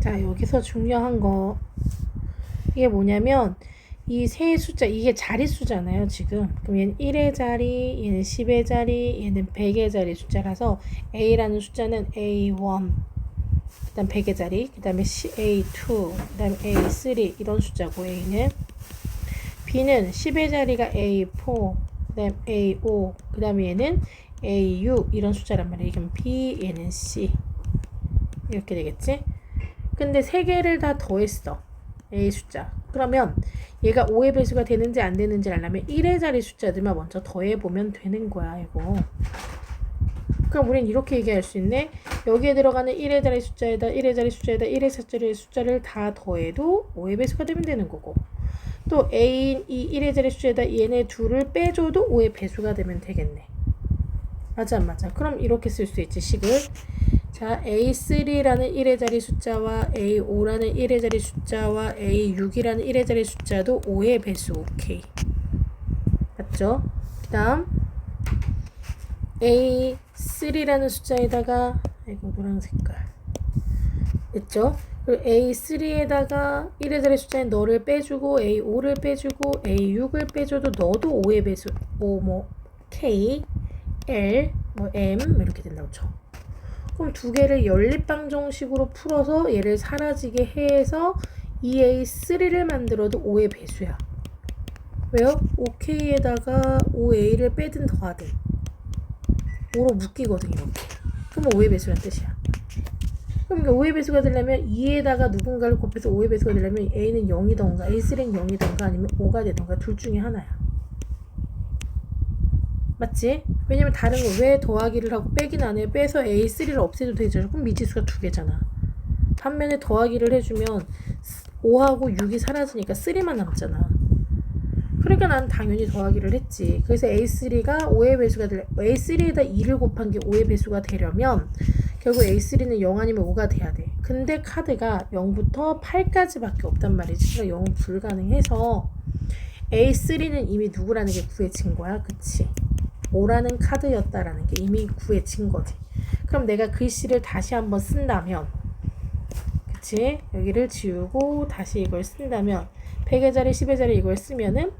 자, 여기서 중요한 거 이게 뭐냐면 이 세 숫자 이게 자릿수잖아요 지금. 그럼 얘는 1의 자리, 얘는 10의 자리, 얘는 100의 자리 숫자라서 A라는 숫자는 A1, 그 다음 100의 자리, 그 다음에 A2, 그 다음에 A3 이런 숫자고 A는. B는 10의 자리가 A4, 그 다음 A5, 그 다음에 얘는 A6 이런 숫자란 말이에요. 그럼 B, 얘는 C 이렇게 되겠지? 근데 세 개를 다 더했어. A 숫자. 그러면 얘가 5의 배수가 되는지 안 되는지 알려면 1의 자리 숫자들만 먼저 더해보면 되는 거야, 이거. 그럼 우린 이렇게 얘기할 수 있네. 여기에 들어가는 1의 자리 숫자에다 1의 자리 숫자에다 1의 자리 숫자를 다 더해도 5의 배수가 되면 되는 거고. 또 A인 이 1의 자리 숫자에다 얘네 둘을 빼줘도 5의 배수가 되면 되겠네. 맞아 안 맞아? 그럼 이렇게 쓸 수 있지, 식을. 자, A3라는 1의 자리 숫자와 A5라는 1의 자리 숫자와 A6이라는 1의 자리 숫자도 5의 배수. 오케이. 맞죠? 그 다음 A3라는 숫자에다가 이거 노란 색깔 됐죠? 그리고 A3에다가 1의 자리 숫자인 너를 빼주고 A5를 빼주고 A6을 빼줘도 너도 5의 배수 5 뭐 K, L, 뭐 M 이렇게 된다고 쳐. 그럼 두 개를 연립방정식으로 풀어서 얘를 사라지게 해서 2A3를 만들어도 5의 배수야. 왜요? 5K에다가 5A를 빼든 더하든 5로 묶이거든 이렇게. 그럼 5의 배수란 뜻이야. 그럼 5의 배수가 되려면 2에다가 누군가를 곱해서 5의 배수가 되려면 A는 0이던가 A3는 0이던가 아니면 5가 되던가 둘 중에 하나야. 맞지? 왜냐면 다른 거 왜 더하기를 하고 빼기는 안 해? 빼서 A3를 없애도 되잖아. 그럼 미지수가 두 개잖아. 반면에 더하기를 해주면 5하고 6이 사라지니까 3만 남잖아. 그러니까 난 당연히 더하기를 했지. 그래서 A3가 5의 배수가 되려 A3에다 2를 곱한 게 5의 배수가 되려면 결국 A3는 0 아니면 5가 돼야 돼. 근데 카드가 0부터 8까지밖에 없단 말이지. 그러니까 0은 불가능해서 A3는 이미 누구라는 게 구해진 거야. 그치? 5라는 카드였다라는 게 이미 구해진 거지. 그럼 내가 글씨를 다시 한번 쓴다면, 그치? 여기를 지우고 다시 이걸 쓴다면 100의 자리 10의 자리 이걸 쓰면은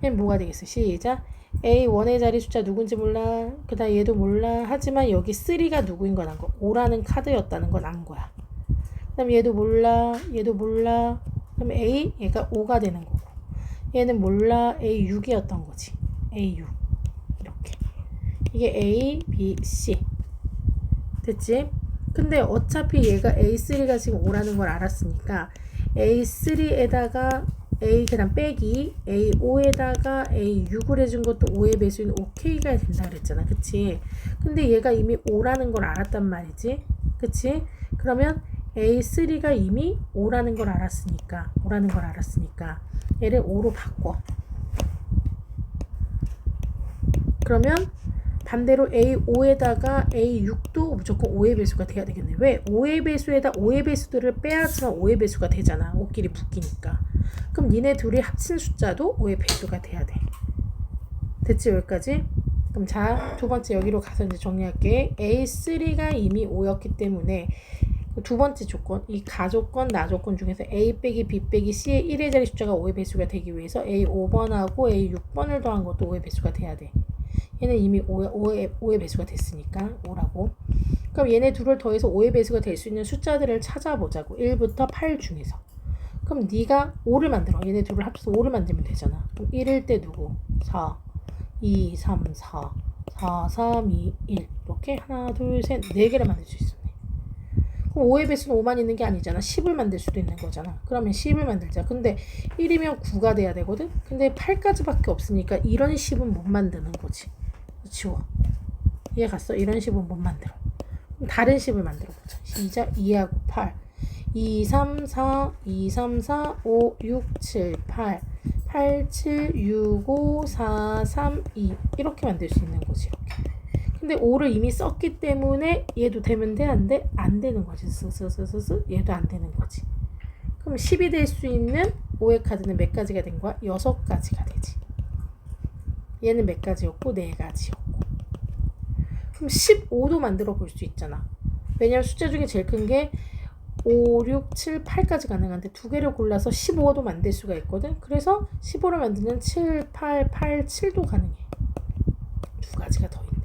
얘는 뭐가 되겠어? 시작. A1의 자리 숫자 누군지 몰라. 그 다음 얘도 몰라. 하지만 여기 3가 누구인 건 안 거. 5라는 카드였다는 건 안 거야. 그 다음 얘도 몰라. 얘도 몰라. 그럼 A, 얘가 5가 되는 거고. 얘는 몰라. A6이었던 거지. A6. 이렇게. 이게 A, B, C. 됐지? 근데 어차피 얘가 A3가 지금 5라는 걸 알았으니까 A3에다가 A 그다음 빼기 A5에다가 A6을 해준 것도 5의 배수인 5K가 된다 그랬잖아. 그치? 근데 얘가 이미 5라는 걸 알았단 말이지. 그치? 그러면 A3가 이미 5라는 걸 알았으니까 얘를 5로 바꿔. 그러면 반대로 A5에다가 A6도 무조건 5의 배수가 돼야 되겠네. 왜? 5의 배수에다 5의 배수들을 빼야지만 5의 배수가 되잖아. 5끼리 붙기니까. 그럼 니네 둘이 합친 숫자도 5의 배수가 돼야 돼. 됐지 여기까지? 그럼 자, 두 번째 여기로 가서 이제 정리할게. A3가 이미 5였기 때문에 두 번째 조건, 이 가조건, 나조건 중에서 A 빼기 B 빼기 C의 1의 자리 숫자가 5의 배수가 되기 위해서 A5번하고 A6번을 더한 것도 5의 배수가 돼야 돼. 얘는 이미 5의 배수가 됐으니까 5라고. 그럼 얘네 둘을 더해서 5의 배수가 될 수 있는 숫자들을 찾아보자고. 1부터 8 중에서. 그럼 네가 5를 만들어. 얘네 둘을 합쳐서 5를 만들면 되잖아. 그럼 1일 때 누구? 4, 2, 3, 4, 4, 3, 2, 1 이렇게 하나, 둘, 셋, 4개를 만들 수 있었네. 그럼 5의 배수는 5만 있는 게 아니잖아. 10을 만들 수도 있는 거잖아. 그러면 10을 만들자. 근데 1이면 9가 돼야 되거든? 근데 8까지밖에 없으니까 이런 10은 못 만드는 거지. 지워. 이해 갔어? 이런 10은 못 만들어. 그럼 다른 10을 만들어 보자. 시작. 2하고 8. 2, 3, 4, 2, 3, 4, 5, 6, 7, 8. 8, 7, 6, 5, 4, 3, 2. 이렇게 만들 수 있는 거지. 이렇게. 근데 5를 이미 썼기 때문에 얘도 되면 돼? 안 돼? 안 되는 거지. 스스스스스 얘도 안 되는 거지. 그럼 10이 될 수 있는 5의 카드는 몇 가지가 된 거야? 6가지가 되지. 얘는 몇 가지였고 4가지였고. 그럼 15도 만들어 볼 수 있잖아. 왜냐면 숫자 중에 제일 큰 게 5, 6, 7, 8까지 가능한데 두 개를 골라서 15도 만들 수가 있거든. 그래서 15를 만드는 7, 8, 8, 7도 가능해. 두 가지가 더 있네.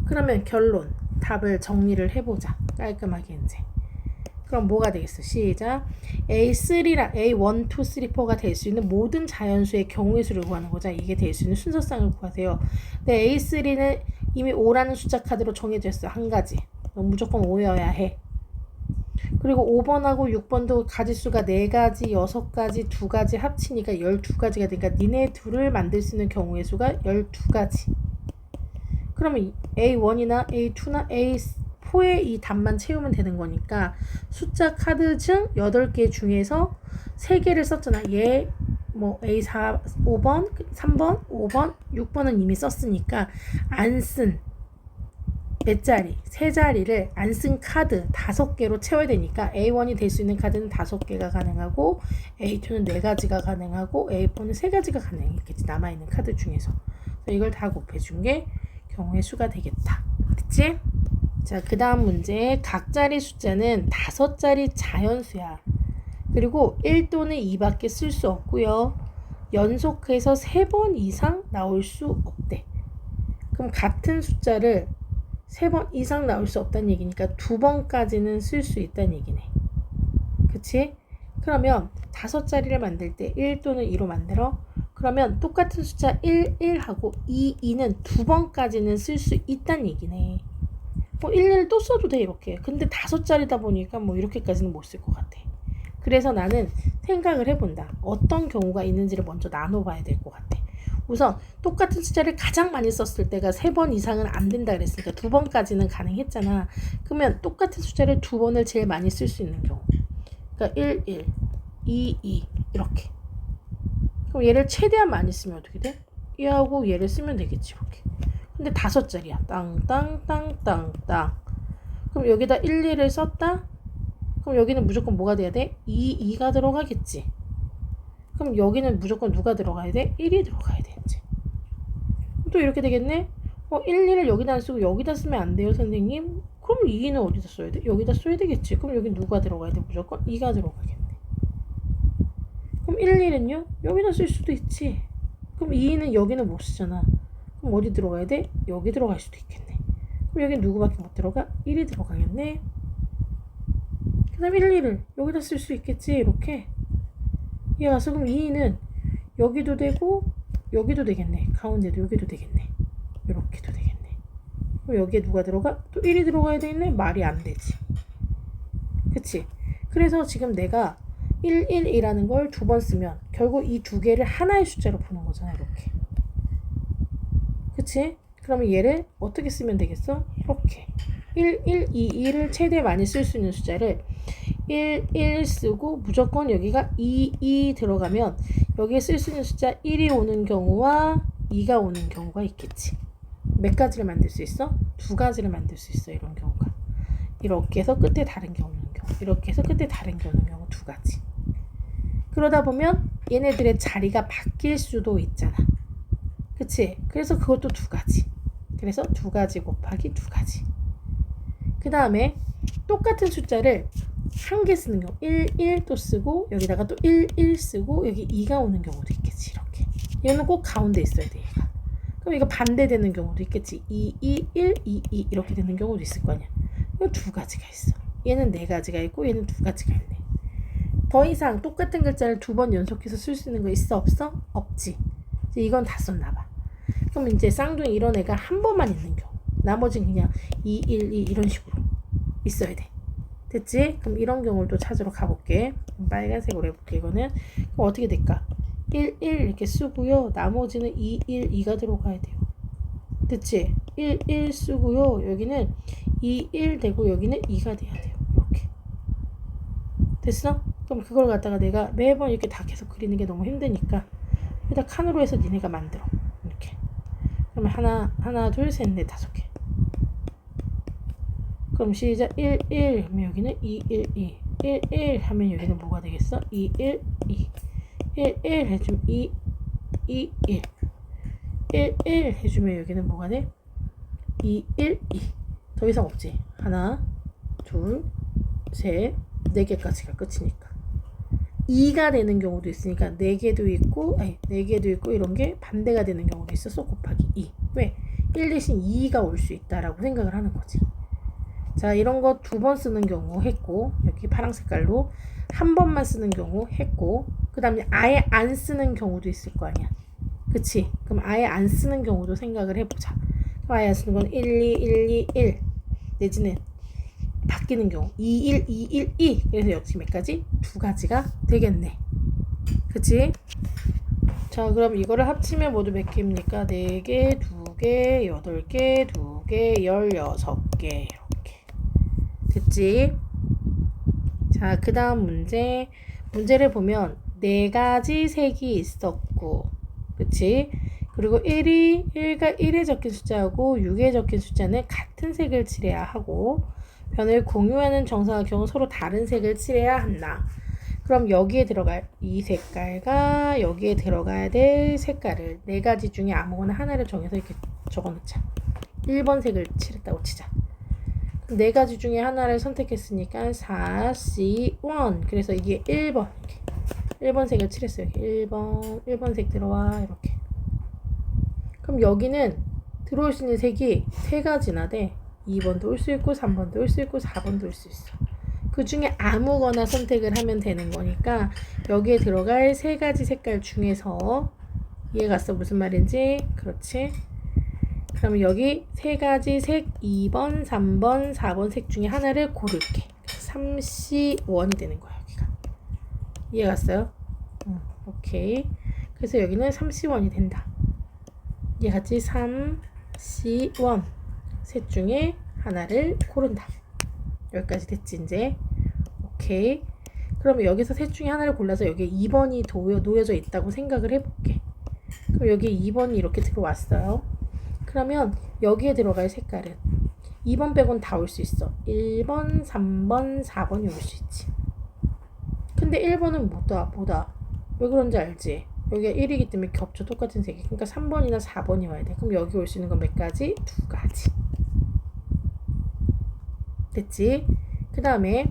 그러면 결론, 답을 정리를 해보자. 깔끔하게 이제. 그럼 뭐가 되겠어? 시작. A3라 A1, 2, 3, 4가 될 수 있는 모든 자연수의 경우의 수를 구하는 거죠. 이게 될 수 있는 순서상을 구하세요. 근데 A3는 이미 5라는 숫자 카드로 정해져 있어. 한 가지. 무조건 5여야 해. 그리고 5번하고 6번도 가지수가 4가지, 6가지, 2가지 합치니까 12가지가 되니까 니네 둘을 만들 수 있는 경우의 수가 12가지. 그러면 A1이나 A2나 A4의 이 답만 채우면 되는 거니까 숫자 카드 중 8개 중에서 3개를 썼잖아. 얘 뭐 A4, 5번, 3번, 5번, 6번은 이미 썼으니까 안 쓴 몇 자리, 3자리를 안 쓴 카드 5개로 채워야 되니까 A1이 될 수 있는 카드는 5개가 가능하고 A2는 4가지가 가능하고 A4는 3가지가 가능했겠지. 남아있는 카드 중에서. 이걸 다 곱해준 게 경우의 수가 되겠다. 됐지? 자, 그 다음 문제. 각자리 숫자는 5자리 자연수야. 그리고 1 또는 2밖에 쓸 수 없고요. 연속해서 3번 이상 나올 수 없대. 그럼 같은 숫자를 3번 이상 나올 수 없다는 얘기니까 2번까지는 쓸 수 있다는 얘기네. 그치? 그러면 5자리를 만들 때 1 또는 2로 만들어. 그러면 똑같은 숫자 1, 1하고 2, 2는 2번까지는 쓸 수 있다는 얘기네. 뭐 1, 1 또 써도 돼 이렇게. 근데 5자리다 보니까 뭐 이렇게까지는 못 쓸 것 같아. 그래서 나는 생각을 해본다. 어떤 경우가 있는지를 먼저 나눠봐야 될 것 같아. 우선 똑같은 숫자를 가장 많이 썼을 때가 3번 이상은 안 된다 그랬으니까 2번까지는 가능했잖아. 그러면 똑같은 숫자를 2번을 제일 많이 쓸 수 있는 경우. 그러니까 1, 1, 2, 2 이렇게. 그럼 얘를 최대한 많이 쓰면 어떻게 돼? 얘하고 얘를 쓰면 되겠지 이렇게. 근데 5자리야. 땅땅땅땅땅. 그럼 여기다 1, 2를 썼다? 그럼 여기는 무조건 뭐가 돼야 돼? 2, 2가 들어가겠지. 그럼 여기는 무조건 누가 들어가야 돼? 1이 들어가야 되지. 또 이렇게 되겠네? 1, 2를 여기다 안 쓰고 여기다 쓰면 안 돼요, 선생님? 그럼 2는 어디다 써야 돼? 여기다 써야 되겠지. 그럼 여기 누가 들어가야 돼? 무조건 2가 들어가겠네. 그럼 1, 2는요? 여기다 쓸 수도 있지. 그럼 2는 여기는 못 쓰잖아. 그럼 어디 들어가야 돼? 여기 들어갈 수도 있겠네. 그럼 여기 누구밖에 못 들어가? 1이 들어가겠네. 그 다음 1, 2를 여기다 쓸 수 있겠지. 이렇게. 얘 와서 그럼 2는 여기도 되고 여기도 되겠네. 가운데도 여기도 되겠네. 이렇게도 되겠네. 그럼 여기에 누가 들어가? 또 1이 들어가야 되겠네. 말이 안 되지. 그치? 그래서 지금 내가 1, 1이라는 걸 2번 쓰면 결국 이 두 개를 하나의 숫자로 푸는 거잖아. 이렇게. 그치? 그러면 얘를 어떻게 쓰면 되겠어? 이렇게. 1, 1, 2, 2를 최대 많이 쓸 수 있는 숫자를 1, 1 쓰고 무조건 여기가 2, 2 들어가면 여기에 쓸 수 있는 숫자 1이 오는 경우와 2가 오는 경우가 있겠지. 몇 가지를 만들 수 있어? 2가지를 만들 수 있어. 이런 경우가. 이렇게 해서 끝에 다른 게 오는 경우. 이렇게 해서 끝에 다른 게 오는 경우 2가지. 그러다 보면 얘네들의 자리가 바뀔 수도 있잖아. 그치? 그래서 그것도 2가지. 그래서 2가지 곱하기 2가지. 그 다음에 똑같은 숫자를 한 개 쓰는 경우 1, 1도 쓰고 여기다가 또 1, 1 쓰고 여기 2가 오는 경우도 있겠지. 이렇게. 얘는 꼭 가운데 있어야 돼. 얘가. 그럼 이거 반대되는 경우도 있겠지. 2, 2, 1, 2, 2 이렇게 되는 경우도 있을 거 아니야. 이거 2가지가 있어. 얘는 4가지가 있고 얘는 2가지가 있네. 더 이상 똑같은 글자를 2번 연속해서 쓸 수 있는 거 있어? 없어? 없지. 이제 이건 다 썼나 봐. 그럼 이제 쌍둥이 이런 애가 한 번만 있는 경우. 나머지는 그냥 2, 1, 2 이런 식으로 있어야 돼. 됐지? 그럼 이런 경우를 또 찾으러 가볼게. 빨간색으로 해볼게. 이거는 그럼 어떻게 될까? 1, 1 이렇게 쓰고요. 나머지는 2, 1, 2가 들어가야 돼요. 됐지? 1, 1 쓰고요. 여기는 2, 1 되고 여기는 2가 돼야 돼요. 이렇게. 됐어? 그럼 그걸 갖다가 내가 매번 이렇게 다 계속 그리는 게 너무 힘드니까 일단 칸으로 해서 니네가 만들어. 이렇게. 그러면 하나, 둘, 셋, 넷, 5개. 그럼 시작. 1, 1 하면 여기는 2, 1, 2. 1, 1 하면 여기는 뭐가 되겠어? 2, 1, 2. 1, 1 해주면 2, 2, 1. 1, 1 해주면 여기는 뭐가 돼? 2, 1, 2. 더 이상 없지. 하나, 둘, 셋, 네 개까지가 끝이니까. 2가 되는 경우도 있으니까 4개도 있고, 아니 4개도 있고 이런 게 반대가 되는 경우도 있었어. 곱하기 2. 왜? 1 대신 2가 올 수 있다라고 생각을 하는 거지. 자, 이런 거 2번 쓰는 경우 했고, 여기 파란 색깔로 한 번만 쓰는 경우 했고, 그 다음에 아예 안 쓰는 경우도 있을 거 아니야. 그치? 그럼 아예 안 쓰는 경우도 생각을 해보자. 그럼 아예 안 쓰는 건 1, 2, 1, 2, 1 내지는 바뀌는 경우 2, 1, 2, 1, 2 그래서 역시 몇 가지? 2가지가 되겠네. 그치? 자, 그럼 이거를 합치면 모두 몇 개입니까? 4개, 2개, 8개, 2개, 16개 이렇게 됐지? 자, 그 다음 문제를 보면 4가지 색이 있었고, 그치? 그리고 1에 적힌 숫자하고 6에 적힌 숫자는 같은 색을 칠해야 하고, 변을 공유하는 정사각형은 서로 다른 색을 칠해야 한다. 그럼 여기에 들어갈 이 색깔과 여기에 들어가야 될 색깔을 4가지 중에 아무거나 하나를 정해서 이렇게 적어놓자. 1번 색을 칠했다고 치자. 4가지 중에 하나를 선택했으니까 4, C, 1. 그래서 이게 1번. 이렇게. 1번 색을 칠했어요. 이렇게 1번 색 들어와. 이렇게. 그럼 여기는 들어올 수 있는 색이 3가지나 돼. 2번도 올 수 있고, 3번도 올 수 있고, 4번도 올 수 있어. 그 중에 아무거나 선택을 하면 되는 거니까 여기에 들어갈 3가지 색깔 중에서 이해갔어? 무슨 말인지? 그렇지? 그러면 여기 3가지 색 2번, 3번, 4번 색 중에 하나를 고를게. 3C1이 되는 거야, 여기가. 이해갔어요? 오케이. 그래서 여기는 3C1이 된다. 이해갔지? 3C1 셋 중에 하나를 고른다. 여기까지 됐지 이제. 오케이. 그러면 여기서 셋 중에 하나를 골라서 여기에 2번이 놓여져 있다고 생각을 해볼게. 그럼 여기에 2번이 이렇게 들어왔어요. 그러면 여기에 들어갈 색깔은 2번 빼곤 다 올 수 있어. 1번, 3번, 4번이 올 수 있지. 근데 1번은 못 와. 왜 그런지 알지? 여기가 1이기 때문에 겹쳐 똑같은 색이. 그러니까 3번이나 4번이 와야 돼. 그럼 여기 올 수 있는 건 몇 가지? 2가지. 됐지? 그 다음에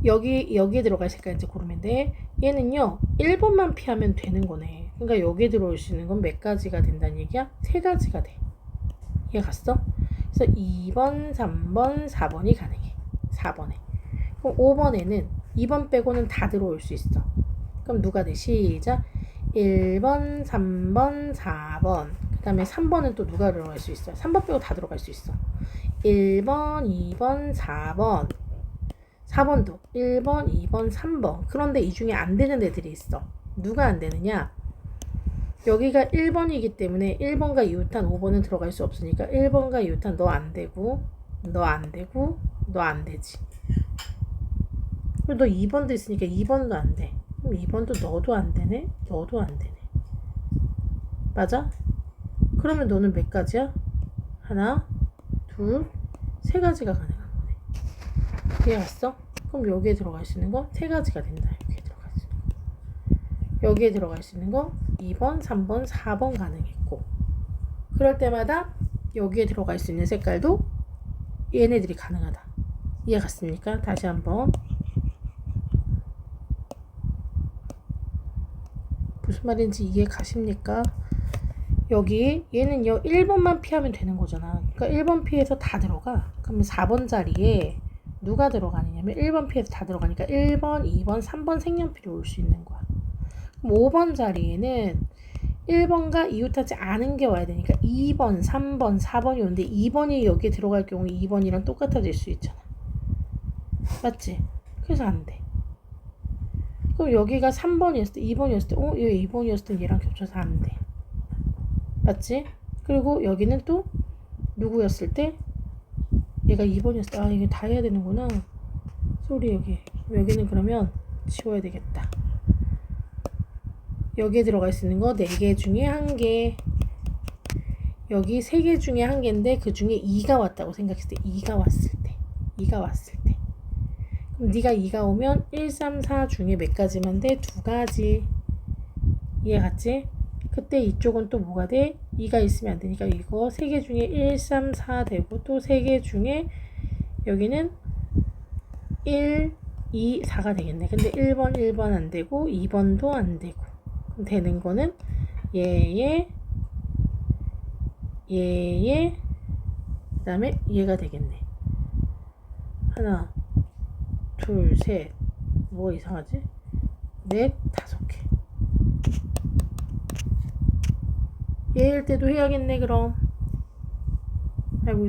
여기에 들어갈 색깔 이제 고르면 돼. 얘는요 1번만 피하면 되는 거네. 그러니까 여기에 들어올 수 있는 건 몇 가지가 된다는 얘기야? 3가지가 돼. 이해 갔어? 그래서 2번, 3번, 4번이 가능해. 4번에. 그럼 5번에는 2번 빼고는 다 들어올 수 있어. 그럼 누가 돼? 시작. 1번, 3번, 4번. 그 다음에 3번은 또 누가 들어갈 수 있어? 3번 빼고 다 들어갈 수 있어. 1번, 2번, 4번. 4번도 1번, 2번, 3번. 그런데 이 중에 안 되는 애들이 있어. 누가 안 되느냐? 여기가 1번이기 때문에 1번과 이웃한 5번은 들어갈 수 없으니까 1번과 이웃한 너 안 되고, 너 안 되고, 너 안 되지. 그리고 너 2번도 있으니까 2번도 안 돼. 그럼 2번도 너도 안 되네? 너도 안 되네. 맞아? 그러면 너는 몇 가지야? 하나, 둘, 3가지가 가능한 거네. 이해갔어? 그럼 여기에 들어갈 수 있는 거 3가지가 된다. 여기에 들어갈 수 있는 거. 여기에 들어갈 수 있는 거 2번, 3번, 4번 가능했고, 그럴 때마다 여기에 들어갈 수 있는 색깔도 얘네들이 가능하다. 이해갔습니까? 다시 한번. 무슨 말인지 이해 가십니까? 여기 얘는요 1번만 피하면 되는 거잖아. 그러니까 1번 피해서 다 들어가. 그러면 4번 자리에 누가 들어가느냐면 1번 피해서 다 들어가니까 1번, 2번, 3번 색연필이 올 수 있는 거야. 그럼 5번 자리에는 1번과 이웃하지 않은 게 와야 되니까 2번, 3번, 4번이 오는데 2번이 여기에 들어갈 경우 2번이랑 똑같아질 수 있잖아. 맞지? 그래서 안 돼. 그럼 여기가 3번이었을 때 2번이었을 때 얘 2번이었을 때 얘랑 겹쳐서 안 돼. 맞지? 그리고 여기는 또 누구였을 때 얘가 2번이었을 때 이게 다 해야 되는구나. 소리 여기는 그러면 지워야 되겠다. 여기에 들어갈 수 있는 거 4개 중에 1개. 여기 3개 중에 1개인데 그 중에 2가 왔다고 생각했을 때 2가 왔을 때 그럼 네가 2가 오면 1, 3, 4 중에 몇 가지만 돼? 2가지. 이해 갔지? 그때 이쪽은 또 뭐가 돼? 2가 있으면 안 되니까 이거 3개 중에 1, 3, 4 되고 또 3개 중에 여기는 1, 2, 4가 되겠네. 근데 1번 안 되고 2번도 안 되고 그럼 되는 거는 얘 그 다음에 얘가 되겠네. 하나 둘 셋 뭐 이상하지? 넷 다섯 개. 얘일 때도 해야겠네 그럼. 아이고